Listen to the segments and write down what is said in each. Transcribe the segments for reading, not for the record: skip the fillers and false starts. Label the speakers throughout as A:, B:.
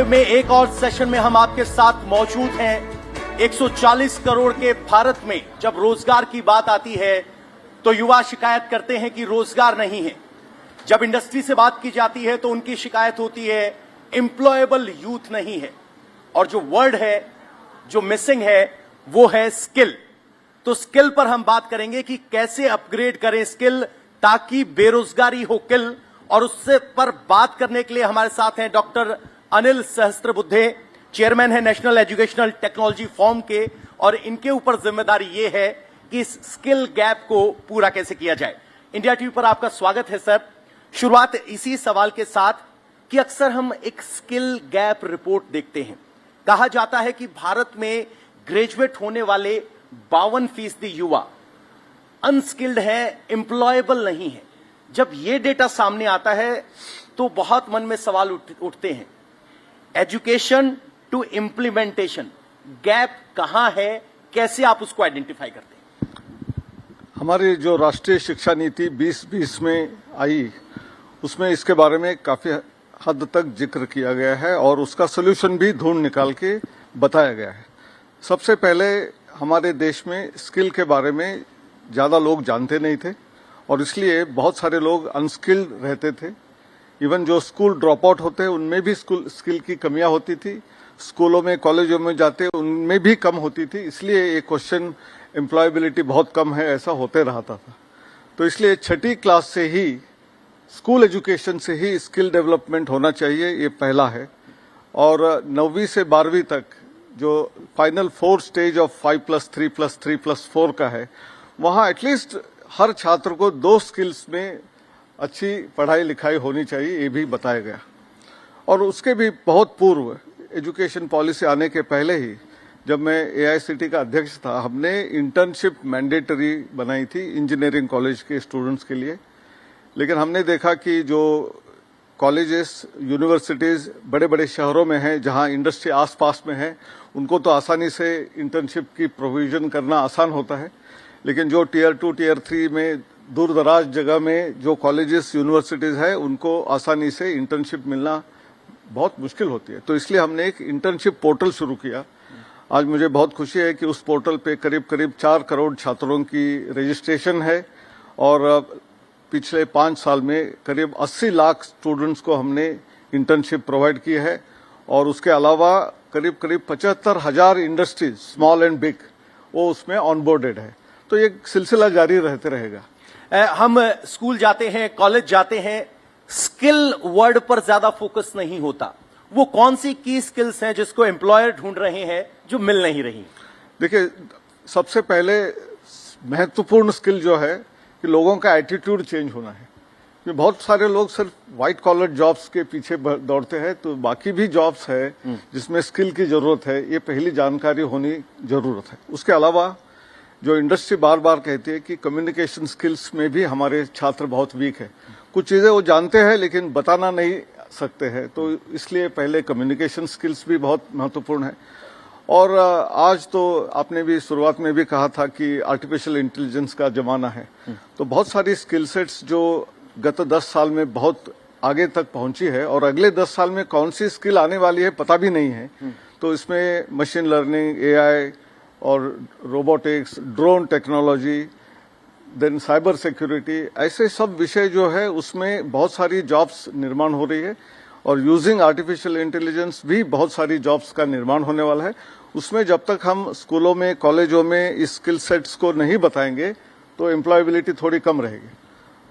A: में एक और सेशन में हम आपके साथ मौजूद हैं। 140 करोड़ के भारत में जब रोजगार की बात आती है तो युवा शिकायत करते हैं कि रोजगार नहीं है। जब इंडस्ट्री से बात की जाती है तो उनकी शिकायत होती है एम्प्लॉयबल यूथ नहीं है। और जो वर्ड है जो मिसिंग है वो है स्किल। तो स्किल पर हम बात करेंगे कि कैसे अपग्रेड करें स्किल ताकि बेरोजगारी हो किल। और उससे पर बात करने के लिए हमारे साथ हैं डॉक्टर अनिल सहस्त्रबुद्धे, चेयरमैन है नेशनल एजुकेशनल टेक्नोलॉजी फोरम के, और इनके ऊपर जिम्मेदारी ये है कि इस स्किल गैप को पूरा कैसे किया जाए। इंडिया टीवी पर आपका स्वागत है सर। शुरुआत इसी सवाल के साथ कि अक्सर हम एक स्किल गैप रिपोर्ट देखते हैं। कहा जाता है कि भारत में ग्रेजुएट होने वाले 52% युवा अनस्किल्ड है, एम्प्लॉयबल नहीं है। जब ये डेटा सामने आता है तो बहुत मन में सवाल उठते हैं, एजुकेशन टू इंप्लीमेंटेशन गैप कहां है, कैसे आप उसको आइडेंटिफाई करते हैं?
B: हमारी जो राष्ट्रीय शिक्षा नीति 2020 में आई उसमें इसके बारे में काफी हद तक जिक्र किया गया है और उसका सोल्यूशन भी ढूंढ निकाल के बताया गया है। सबसे पहले हमारे देश में स्किल के बारे में ज्यादा लोग जानते नहीं थे और इसलिए बहुत सारे लोग अनस्किल्ड रहते थे। इवन जो स्कूल ड्रॉप आउट होते हैं उनमें भी स्किल की कमियां होती थी। स्कूलों में कॉलेजों में जाते उनमें भी कम होती थी। इसलिए ये क्वेश्चन एम्प्लॉयबिलिटी बहुत कम है ऐसा होते रहता था। तो इसलिए छठी क्लास से ही स्कूल एजुकेशन से ही स्किल डेवलपमेंट होना चाहिए, ये पहला है। और 9वीं से 12वीं तक जो फाइनल 4 स्टेज ऑफ 5+3+3+4 का है, वहां एटलीस्ट हर छात्र को 2 स्किल्स में अच्छी पढ़ाई लिखाई होनी चाहिए, ये भी बताया गया। और उसके भी बहुत पूर्व एजुकेशन पॉलिसी आने के पहले ही जब मैं AICTE का अध्यक्ष था, हमने इंटर्नशिप मैंडेटरी बनाई थी इंजीनियरिंग कॉलेज के स्टूडेंट्स के लिए। लेकिन हमने देखा कि जो कॉलेजेस यूनिवर्सिटीज बड़े बड़े शहरों में हैं जहां इंडस्ट्री आसपास में है, उनको तो आसानी से इंटर्नशिप की प्रोविजन करना आसान होता है। लेकिन जो टियर 2 टियर 3 में दूर दराज जगह में जो कॉलेजेस यूनिवर्सिटीज है उनको आसानी से इंटर्नशिप मिलना बहुत मुश्किल होती है। तो इसलिए हमने एक इंटर्नशिप पोर्टल शुरू किया। आज मुझे बहुत खुशी है कि उस पोर्टल पे करीब 4 करोड़ छात्रों की रजिस्ट्रेशन है और पिछले 5 साल में करीब 80 लाख स्टूडेंट्स को हमने इंटर्नशिप प्रोवाइड की है। और उसके अलावा करीब 75,000 इंडस्ट्रीज स्मॉल एंड बिग वो उसमें ऑनबोर्डेड है। तो ये सिलसिला जारी रहते रहेगा।
A: हम स्कूल जाते हैं, कॉलेज जाते हैं, स्किल वर्ड पर ज्यादा फोकस नहीं होता। वो कौन सी की स्किल्स हैं जिसको एम्प्लॉयर ढूंढ रहे हैं जो मिल नहीं रही?
B: देखिए, सबसे पहले महत्वपूर्ण स्किल जो है कि लोगों का एटीट्यूड चेंज होना है। कि बहुत सारे लोग सिर्फ व्हाइट कॉलर जॉब्स के पीछे दौड़ते हैं, तो बाकी भी जॉब्स है जिसमें स्किल की जरूरत है, ये पहली जानकारी होनी जरूरत है। उसके अलावा जो इंडस्ट्री बार बार कहती है कि कम्युनिकेशन स्किल्स में भी हमारे छात्र बहुत वीक है। कुछ चीजें वो जानते हैं लेकिन बताना नहीं सकते हैं, तो इसलिए पहले कम्युनिकेशन स्किल्स भी बहुत महत्वपूर्ण है। और आज तो आपने भी शुरुआत में भी कहा था कि आर्टिफिशियल इंटेलिजेंस का जमाना है, तो बहुत सारी स्किल सेट्स जो गत 10 साल में बहुत आगे तक पहुंची है और अगले 10 साल में कौन सी स्किल आने वाली है पता भी नहीं है। तो इसमें मशीन लर्निंग, AI और robotics, drone technology, then cyber security, ऐसे सब विषय जो है उसमें बहुत सारी जॉब्स निर्माण हो रही है। और यूजिंग आर्टिफिशियल इंटेलिजेंस भी बहुत सारी जॉब्स का निर्माण होने वाला है। उसमें जब तक हम स्कूलों में कॉलेजों में इस स्किल सेट्स को नहीं बताएंगे तो एम्प्लॉयबिलिटी थोड़ी कम रहेगी।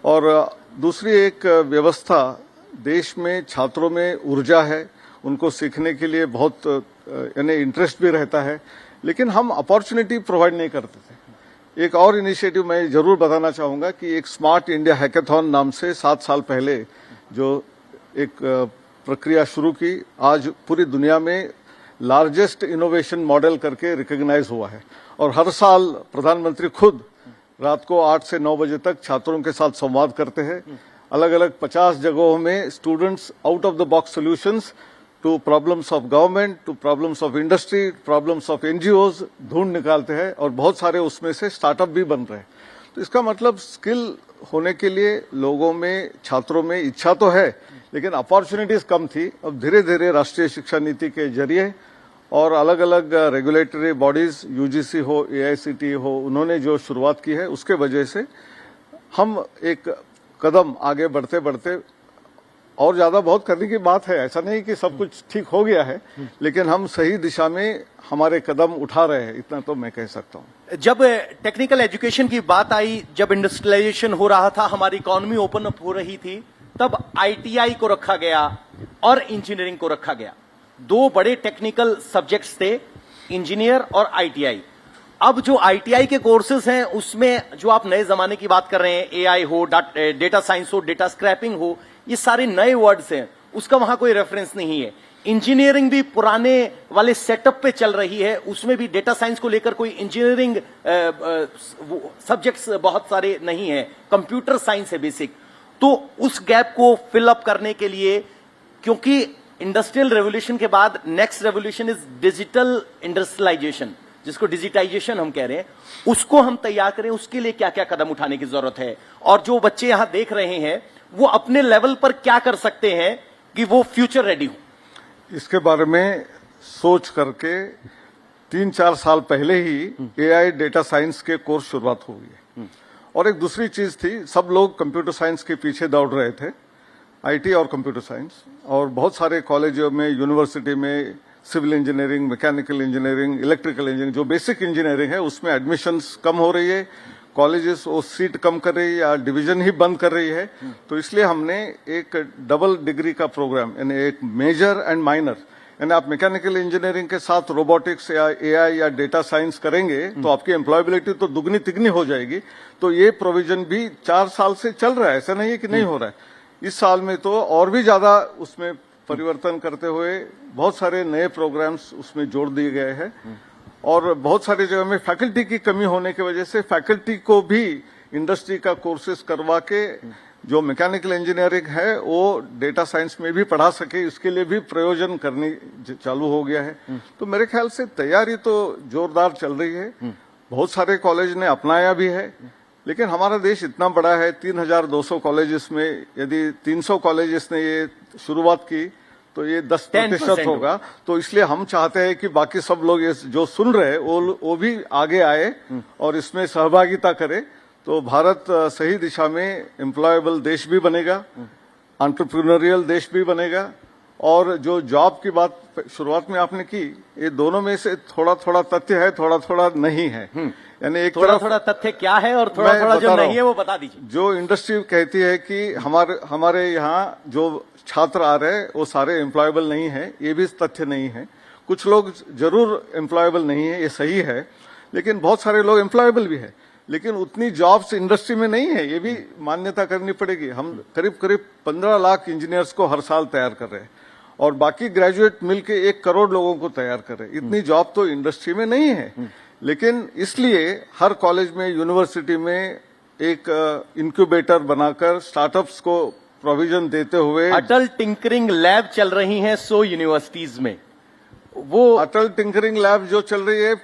B: और दूसरी एक व्यवस्था, देश में छात्रों में ऊर्जा है, उनको सीखने के लिए बहुत यानी इंटरेस्ट भी रहता है, लेकिन हम अपॉर्चुनिटी प्रोवाइड नहीं करते थे। एक और इनिशिएटिव मैं जरूर बताना चाहूंगा कि एक स्मार्ट इंडिया हैकेथॉन नाम से 7 साल पहले जो एक प्रक्रिया शुरू की, आज पूरी दुनिया में लार्जेस्ट इनोवेशन मॉडल करके रिकॉग्नाइज हुआ है। और हर साल प्रधानमंत्री खुद रात को 8 से 9 बजे तक छात्रों के साथ संवाद करते हैं। अलग अलग 50 जगहों में students out of the box solutions to problems of government, to problems of industry, problems of NGOs ढूंढ निकालते हैं और बहुत सारे उसमें से स्टार्टअप भी बन रहे हैं। तो इसका मतलब स्किल होने के लिए लोगों में, छात्रों में इच्छा तो है, लेकिन अपॉर्चुनिटीज कम थी। अब धीरे धीरे राष्ट्रीय शिक्षा नीति के जरिए और अलग अलग रेगुलेटरी बॉडीज, यूजीसी हो, एआईसीटीई हो, उन्होंने जो शुरुआत की है उसके वजह से हम एक कदम आगे बढ़ते बढ़ते, और ज्यादा बहुत करने की बात है, ऐसा नहीं कि सब कुछ ठीक हो गया है, लेकिन हम सही दिशा में हमारे कदम उठा रहे हैं, इतना तो मैं कह सकता हूं।
A: जब टेक्निकल एजुकेशन की बात आई, जब इंडस्ट्रियलाइजेशन हो रहा था, हमारी इकोनॉमी ओपन अप हो रही थी, तब आईटीआई को रखा गया और इंजीनियरिंग को रखा गया। दो बड़े टेक्निकल सब्जेक्ट्स थे, इंजीनियर और आईटीआई। अब जो आईटीआई के कोर्सेज हैं उसमें जो आप नए जमाने की बात कर रहे हैं, एआई हो, डेटा साइंस हो, डेटा स्क्रैपिंग हो, ये सारे नए वर्ड्स हैं, उसका वहां कोई रेफरेंस नहीं है। इंजीनियरिंग भी पुराने वाले सेटअप पे चल रही है, उसमें भी डेटा साइंस को लेकर कोई इंजीनियरिंग सब्जेक्ट्स बहुत सारे नहीं है, कंप्यूटर साइंस है बेसिक। तो उस गैप को फिल अप करने के लिए, क्योंकि इंडस्ट्रियल रेवोल्यूशन के बाद next revolution is digital industrialisation, जिसको डिजिटाइजेशन हम कह रहे हैं, उसको हम तैयार करें, उसके लिए क्या क्या कदम उठाने की जरूरत है, और जो बच्चे यहां देख रहे हैं वो अपने लेवल पर क्या कर सकते हैं कि वो फ्यूचर रेडी हो।
B: इसके बारे में सोच करके 3-4 साल पहले ही एआई डेटा साइंस के कोर्स शुरुआत हो गई। और एक दूसरी चीज थी, सब लोग कंप्यूटर साइंस के पीछे दौड़ रहे थे, आईटी और कंप्यूटर साइंस, और बहुत सारे कॉलेजों में, यूनिवर्सिटी में civil engineering, mechanical engineering, electrical engineering, जो बेसिक इंजीनियरिंग है उसमें एडमिशन्स कम हो रही है, कॉलेजेस वो सीट कम कर रही है या डिवीजन ही बंद कर रही है। तो इसलिए हमने एक डबल डिग्री का प्रोग्राम, यानी एक मेजर एंड माइनर, यानी आप मैकेनिकल इंजीनियरिंग के साथ रोबोटिक्स या एआई या डेटा साइंस करेंगे तो आपकी एम्प्लॉयबिलिटी तो दुगनी तिगनी हो जाएगी। तो ये प्रोविजन भी 4 साल से चल रहा है, ऐसा नहीं है कि नहीं हो रहा है। इस साल में तो और भी ज्यादा उसमें परिवर्तन करते हुए बहुत सारे नए प्रोग्राम्स उसमें जोड़ दिए गए हैं। और बहुत सारी जगह में फैकल्टी की कमी होने की वजह से फैकल्टी को भी इंडस्ट्री का कोर्सेज करवा के जो मैकेनिकल इंजीनियरिंग है वो डेटा साइंस में भी पढ़ा सके, इसके लिए भी प्रयोजन करने चालू हो गया है। तो मेरे ख्याल से तैयारी तो जोरदार चल रही है, बहुत सारे कॉलेज ने अपनाया भी है। लेकिन हमारा देश इतना बड़ा है, 3200 कॉलेजेस में यदि 300 कॉलेजेस ने ये शुरुआत की तो ये 10% होगा। तो इसलिए हम चाहते हैं कि बाकी सब लोग ये जो सुन रहे हैं वो भी आगे आए और इसमें सहभागिता करें, तो भारत सही दिशा में एम्प्लॉयबल देश भी बनेगा, एंटरप्रेन्योरियल देश भी बनेगा। और जो जॉब की बात शुरुआत में आपने की, ये दोनों में से थोड़ा थोड़ा तथ्य है, थोड़ा थोड़ा नहीं है। यानी एक
A: थोड़ा थोड़ा तथ्य क्या है और थोड़ा थोड़ा जो नहीं है वो बता दीजिए।
B: जो इंडस्ट्री कहती है कि हमारे यहाँ जो छात्र आ रहे हैं वो सारे एम्प्लॉयबल नहीं है, ये भी तथ्य नहीं है। कुछ लोग जरूर एम्प्लॉयबल नहीं है, ये सही है, लेकिन बहुत सारे लोग एम्प्लॉयबल भी है, लेकिन उतनी जॉब्स इंडस्ट्री में नहीं है, ये भी मान्यता करनी पड़ेगी। हम करीब करीब 15 लाख इंजीनियर्स को हर साल तैयार कर रहे हैं और बाकी ग्रेजुएट मिलके 1 करोड़ लोगों को तैयार कर रहे हैं। इतनी जॉब तो इंडस्ट्री में नहीं है, लेकिन इसलिए हर कॉलेज में, यूनिवर्सिटी में एक इंक्यूबेटर बनाकर स्टार्टअप्स को प्रोविजन देते हुए
A: अटल टिंकरिंग लैब चल रही हैं 100 यूनिवर्सिटीज में। वो
B: अटल टिंकरिंग लैब जो चल रही है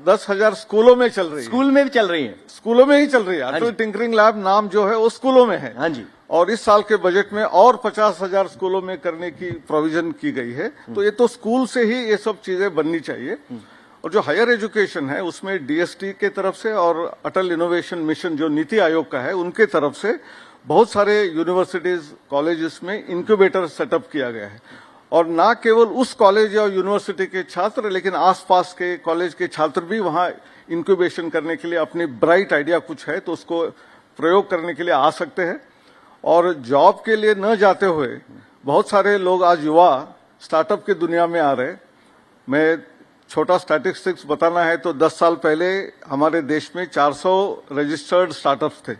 B: 10,000 स्कूलों में चल रही है,
A: स्कूल में भी चल रही है,
B: स्कूलों में ही चल रही है। अटल टिंकरिंग लैब नाम जो है वो स्कूलों में है।
A: हाँ जी।
B: और इस साल के बजट में और 50,000 स्कूलों में करने की प्रोविजन की गई है। तो ये तो स्कूल से ही ये सब चीजें बननी चाहिए। और जो हायर एजुकेशन है उसमें डीएसटी के तरफ से और अटल इनोवेशन मिशन जो नीति आयोग का है उनके तरफ से बहुत सारे यूनिवर्सिटीज, कॉलेजेस में इंक्यूबेटर सेटअप किया गया है। और ना केवल उस कॉलेज या यूनिवर्सिटी के छात्र, लेकिन आसपास के कॉलेज के छात्र भी वहां इंक्यूबेशन करने के लिए अपनी ब्राइट आइडिया कुछ है तो उसको प्रयोग करने के लिए आ सकते हैं। और जॉब के लिए न जाते हुए बहुत सारे लोग आज युवा स्टार्टअप की दुनिया में आ रहे। मैं छोटा स्टैटिस्टिक्स बताना है तो 10 साल पहले हमारे देश में 400 रजिस्टर्ड स्टार्टअप्स थे,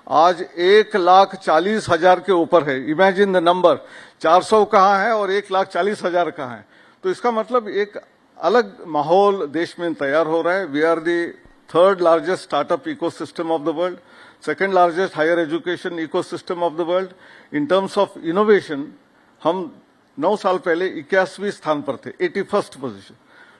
B: आज 1,40,000 के ऊपर है। इमेजिन द नंबर, 400 कहाँ है और 1,40,000 कहाँ है। तो इसका मतलब एक अलग माहौल देश में तैयार हो रहा है। We are the 3rd largest startup ecosystem of the world, 2nd largest higher education ecosystem of the world. In terms of innovation हम 9 साल पहले 81वें स्थान पर थे, 81st position.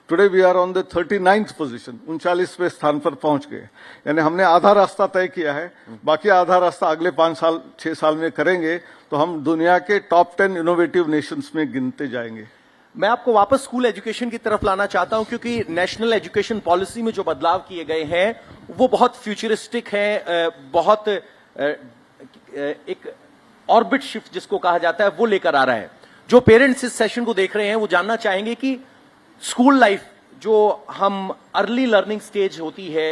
B: Today we are on the 39th position, 39वें स्थान पर पहुंच गए। यानी हमने आधा रास्ता तय किया है, बाकी आधा रास्ता अगले 5 साल 6 साल में करेंगे तो हम दुनिया के टॉप 10 इनोवेटिव नेशंस में गिनते जाएंगे।
A: मैं आपको वापस स्कूल एजुकेशन की तरफ लाना चाहता हूं, क्योंकि नेशनल एजुकेशन पॉलिसी में जो बदलाव किए गए हैं वो बहुत फ्यूचरिस्टिक हैं, बहुत एक ऑर्बिट शिफ्ट जिसको कहा जाता है वो लेकर आ रहा है। जो पेरेंट्स इस सेशन को देख रहे हैं वो जानना चाहेंगे कि स्कूल लाइफ जो हम अर्ली लर्निंग स्टेज होती है,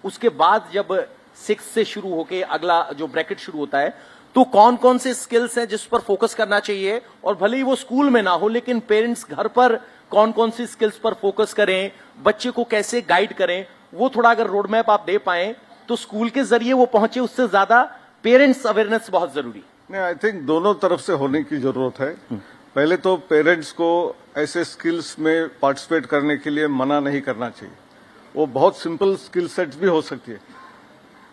A: उसके बाद जब 6 से शुरू होके अगला जो ब्रैकेट शुरू होता है, तो कौन कौन से स्किल्स हैं जिस पर फोकस करना चाहिए, और भले ही वो स्कूल में ना हो लेकिन पेरेंट्स घर पर कौन कौन सी स्किल्स पर फोकस करें, बच्चे को कैसे गाइड करें, वो थोड़ा अगर रोड मैप आप दे पाएं तो स्कूल के जरिए वो पहुंचे, उससे ज्यादा पेरेंट्स अवेयरनेस बहुत जरूरी।
B: नहीं, आई थिंक दोनों तरफ से होने की जरूरत है। पहले तो पेरेंट्स को ऐसे स्किल्स में पार्टिसिपेट करने के लिए मना नहीं करना चाहिए। वो बहुत सिंपल स्किल सेट्स भी हो सकती है।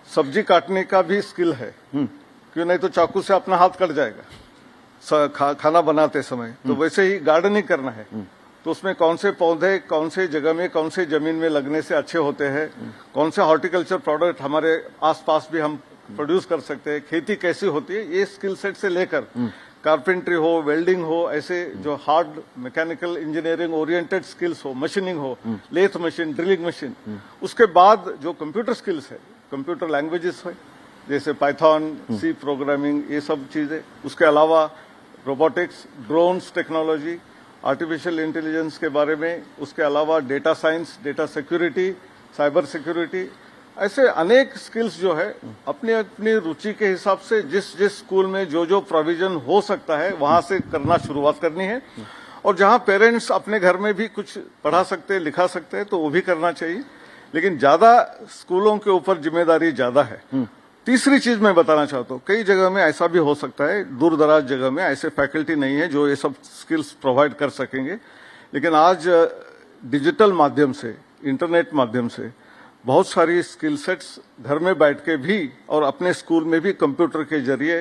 B: सब्जी काटने का भी स्किल है, क्यों नहीं, तो चाकू से अपना हाथ कट जाएगा खाना बनाते समय। तो वैसे ही गार्डनिंग करना है, तो उसमें कौन से पौधे कौन से जगह में कौन से जमीन में लगने से अच्छे होते हैं, कौन से हॉर्टिकल्चर प्रोडक्ट हमारे आसपास भी हम प्रोड्यूस कर सकते हैं, खेती कैसी होती है, ये स्किल सेट से लेकर कारपेंट्री हो, वेल्डिंग हो, ऐसे जो hard mechanical engineering oriented skills हो, मशीनिंग हो, लेथ मशीन, ड्रिलिंग मशीन। उसके बाद जो कंप्यूटर स्किल्स है, कंप्यूटर लैंग्वेजेस है जैसे पाइथन, सी प्रोग्रामिंग, ये सब चीजें। उसके अलावा robotics, drones technology, artificial intelligence के बारे में, उसके अलावा data science, data security, cyber security, ऐसे अनेक स्किल्स जो है अपनी अपनी रुचि के हिसाब से जिस जिस स्कूल में जो जो प्रोविजन हो सकता है वहां से करना शुरुआत करनी है। और जहां पेरेंट्स अपने घर में भी कुछ पढ़ा सकते हैं, लिखा सकते हैं, तो वो भी करना चाहिए, लेकिन ज्यादा स्कूलों के ऊपर जिम्मेदारी ज्यादा है। तीसरी चीज मैं बताना चाहता हूँ, कई जगह में ऐसा भी हो सकता है, दूर दराज जगह में ऐसे फैकल्टी नहीं है जो ये सब स्किल्स प्रोवाइड कर सकेंगे, लेकिन आज डिजिटल माध्यम से, इंटरनेट माध्यम से बहुत सारी स्किल सेट्स घर में बैठ के भी और अपने स्कूल में भी कंप्यूटर के जरिए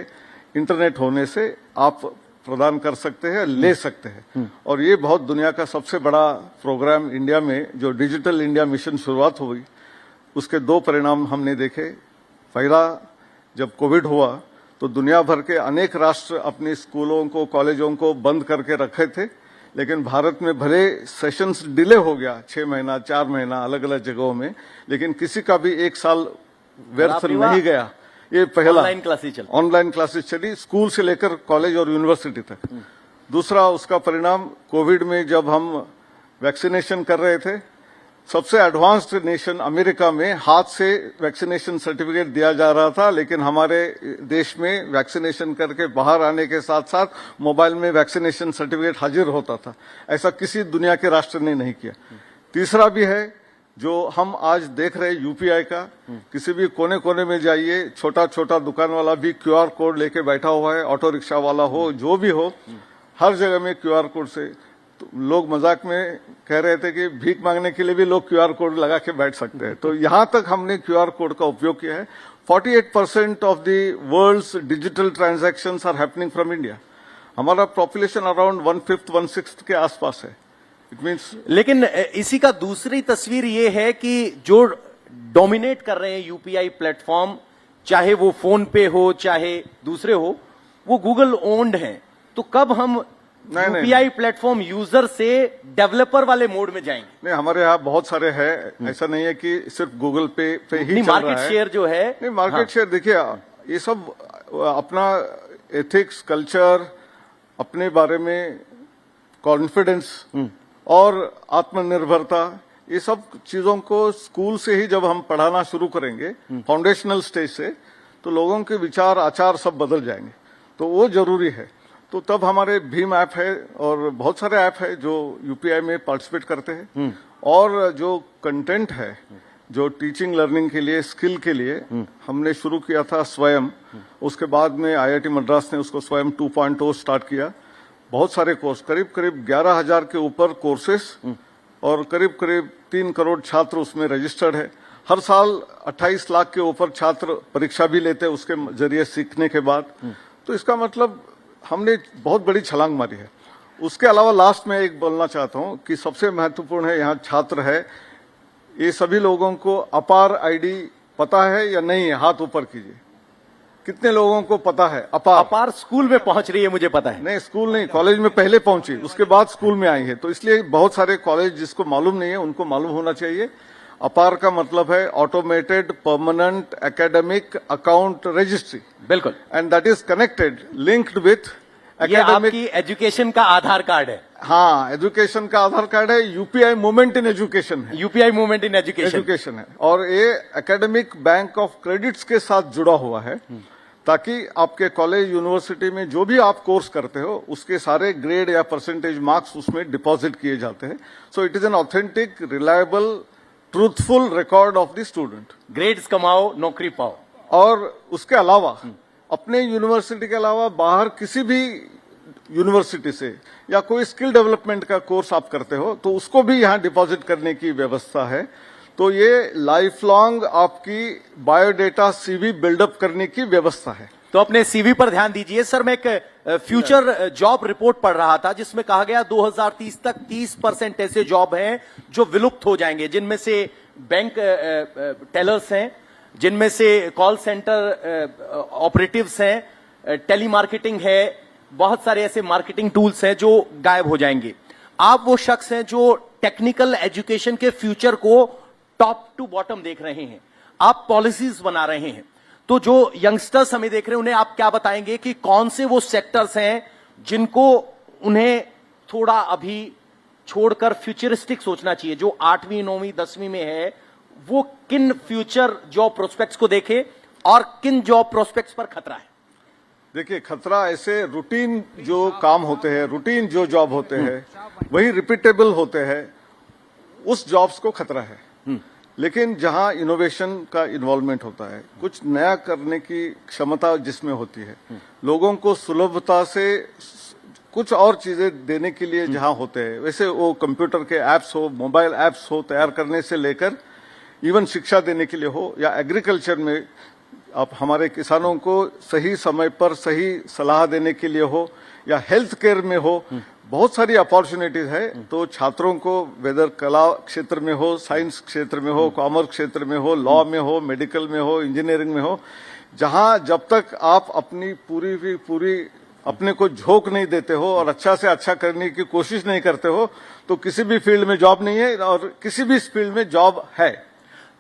B: इंटरनेट होने से आप प्रदान कर सकते हैं, ले सकते हैं। और ये बहुत दुनिया का सबसे बड़ा प्रोग्राम इंडिया में जो डिजिटल इंडिया मिशन शुरुआत हुई, उसके 2 परिणाम हमने देखे। पहला, जब कोविड हुआ तो दुनिया भर के अनेक राष्ट्र अपने स्कूलों को, कॉलेजों को बंद करके रखे थे, लेकिन भारत में भले सेशंस डिले हो गया 6 महीना 4 महीना अलग अलग जगहों में, लेकिन किसी का भी 1 साल व्यर्थ नहीं गया। ये पहला, ऑनलाइन क्लासेस चली स्कूल से लेकर कॉलेज और यूनिवर्सिटी तक। दूसरा उसका परिणाम, कोविड में जब हम वैक्सीनेशन कर रहे थे, सबसे एडवांस्ड नेशन अमेरिका में हाथ से वैक्सीनेशन सर्टिफिकेट दिया जा रहा था, लेकिन हमारे देश में वैक्सीनेशन करके बाहर आने के साथ साथ मोबाइल में वैक्सीनेशन सर्टिफिकेट हाजिर होता था। ऐसा किसी दुनिया के राष्ट्र ने नहीं किया। तीसरा भी है जो हम आज देख रहे हैं, यूपीआई का। किसी भी कोने कोने में जाइए, छोटा छोटा दुकान वाला भी क्यूआर कोड लेके बैठा हुआ है, ऑटो रिक्शा वाला हो, जो भी हो, हर जगह में क्यूआर कोड से। तो लोग मजाक में कह रहे थे कि भीख मांगने के लिए भी लोग क्यूआर कोड लगा के बैठ सकते हैं। तो यहां तक हमने क्यूआर कोड का उपयोग किया है। 48% of the world's digital transactions are happening from India. हमारा पॉपुलेशन अराउंड 1/5 1/6 के आसपास है। इट मीन्स,
A: लेकिन इसी का दूसरी तस्वीर ये है कि जो डोमिनेट कर रहे हैं यूपीआई प्लेटफॉर्म, चाहे वो फोन पे हो चाहे दूसरे हो, वो गूगल ओन्ड हैं। तो कब हम यूपीआई प्लेटफॉर्म यूजर से डेवलपर वाले मोड में जाएंगे?
B: नहीं, हमारे यहाँ बहुत सारे हैं। ऐसा नहीं है कि सिर्फ गूगल पे ही चल रहा है।
A: मार्केट शेयर जो है,
B: नहीं, मार्केट शेयर देखिए, ये सब अपना एथिक्स, कल्चर, अपने बारे में कॉन्फिडेंस और आत्मनिर्भरता, ये सब चीजों को स्कूल से ही जब हम पढ़ाना शुरू करेंगे, फाउंडेशनल स्टेज से, तो लोगों के विचार आचार सब बदल जाएंगे। तो वो जरूरी है। तो तब हमारे भीम ऐप है और बहुत सारे ऐप है जो यूपीआई में पार्टिसिपेट करते हैं। और जो कंटेंट है, जो टीचिंग लर्निंग के लिए, स्किल के लिए हमने शुरू किया था स्वयं। उसके बाद में आईआईटी मद्रास ने उसको स्वयं 2.0 स्टार्ट किया। बहुत सारे कोर्स, करीब करीब 11,000 के ऊपर कोर्सेस और करीब करीब 3 करोड़ छात्र उसमें रजिस्टर्ड है। हर साल 28 लाख के ऊपर छात्र परीक्षा भी लेते हैं उसके जरिए सीखने के बाद। तो इसका मतलब हमने बहुत बड़ी छलांग मारी है। उसके अलावा लास्ट में एक बोलना चाहता हूं कि सबसे महत्वपूर्ण है, यहाँ छात्र है, ये सभी लोगों को अपार आईडी पता है या नहीं है? हाथ ऊपर कीजिए। कितने लोगों को पता है अपार?
A: अपार स्कूल में पहुंच रही है, मुझे पता है।
B: नहीं, स्कूल नहीं, कॉलेज में पहले पहुंची, उसके बाद स्कूल में आई है। तो इसलिए बहुत सारे कॉलेज जिसको मालूम नहीं है उनको मालूम होना चाहिए। अपार का मतलब है automated permanent academic account registry,
A: बिल्कुल।
B: And that is connected linked with
A: ये आपकी एजुकेशन का आधार कार्ड है।
B: हाँ, एजुकेशन का आधार कार्ड है। यूपीआई मूवमेंट इन एजुकेशन है,
A: यूपीआई मूवमेंट इन एजुकेशन
B: है। और ये एकेडमिक बैंक ऑफ क्रेडिट्स के साथ जुड़ा हुआ है, ताकि आपके कॉलेज यूनिवर्सिटी में जो भी आप कोर्स करते हो उसके सारे ग्रेड या परसेंटेज मार्क्स उसमें डिपॉजिट किए जाते हैं। So it is an authentic, reliable, truthful record of the student.
A: Grades कमाओ, नौकरी पाओ।
B: और उसके अलावा अपने यूनिवर्सिटी के अलावा बाहर किसी भी यूनिवर्सिटी से या कोई स्किल डेवलपमेंट का कोर्स आप करते हो तो उसको भी यहाँ डिपॉजिट करने की व्यवस्था है। तो ये लाइफ लॉन्ग आपकी बायोडेटा सीवी बिल्डअप करने की व्यवस्था है।
A: तो अपने सीवी पर ध्यान दीजिए। सर, मैं एक फ्यूचर जॉब रिपोर्ट पढ़ रहा था जिसमें कहा गया 2030 तक 30% ऐसे जॉब हैं जो विलुप्त हो जाएंगे, जिनमें से बैंक टेलर्स हैं, जिनमें से कॉल सेंटर ऑपरेटिव्स हैं, टेलीमार्केटिंग है, बहुत सारे ऐसे मार्केटिंग टूल्स हैं जो गायब हो जाएंगे। आप वो शख्स हैं जो टेक्निकल एजुकेशन के फ्यूचर को टॉप टू बॉटम देख रहे हैं, आप पॉलिसीज बना रहे हैं। तो जो यंगस्टर्स हमें देख रहे हैं उन्हें आप क्या बताएंगे कि कौन से वो सेक्टर्स हैं जिनको उन्हें थोड़ा अभी छोड़कर फ्यूचरिस्टिक सोचना चाहिए? जो 8वीं 9वीं 10वीं में है वो किन फ्यूचर जॉब प्रोस्पेक्ट्स को देखे और किन जॉब प्रोस्पेक्ट्स पर खतरा है?
B: देखिए, खतरा ऐसे रूटीन जो काम होते हैं, रूटीन जो जॉब होते हैं वही रिपीटेबल होते हैं, उस जॉब्स को खतरा है। लेकिन जहां इनोवेशन का इन्वॉल्वमेंट होता है, कुछ नया करने की क्षमता जिसमें होती है, लोगों को सुलभता से कुछ और चीजें देने के लिए जहां होते हैं, वैसे वो कंप्यूटर के एप्स हो, मोबाइल एप्स हो, तैयार करने से लेकर इवन शिक्षा देने के लिए हो, या एग्रीकल्चर में आप हमारे किसानों को सही समय पर सही सलाह देने के लिए हो, या हेल्थ केयर में हो, बहुत सारी अपॉर्चुनिटीज है। तो छात्रों को वेदर कला क्षेत्र में हो, साइंस क्षेत्र में हो, कॉमर्स क्षेत्र में हो, लॉ में हो, मेडिकल में हो, इंजीनियरिंग में हो, जहां जब तक आप अपनी पूरी अपने को झोंक नहीं देते हो और अच्छा से अच्छा करने की कोशिश नहीं करते हो, तो किसी भी फील्ड में जॉब नहीं है और किसी भी फील्ड में जॉब है।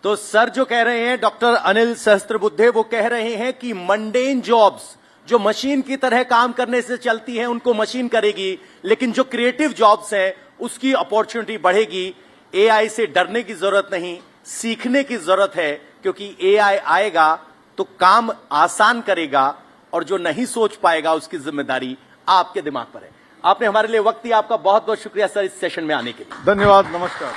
A: तो सर जो कह रहे हैं, डॉक्टर अनिल सहस्त्रबुद्धे, वो कह रहे हैं कि मंडेन जॉब्स जो मशीन की तरह काम करने से चलती है उनको मशीन करेगी, लेकिन जो क्रिएटिव जॉब्स हैं उसकी अपॉर्चुनिटी बढ़ेगी। एआई से डरने की जरूरत नहीं, सीखने की जरूरत है, क्योंकि एआई आएगा तो काम आसान करेगा और जो नहीं सोच पाएगा उसकी जिम्मेदारी आपके दिमाग पर है। आपने हमारे लिए वक्त दिया, आपका बहुत बहुत शुक्रिया सर इस सेशन में आने के लिए।
B: धन्यवाद, नमस्कार।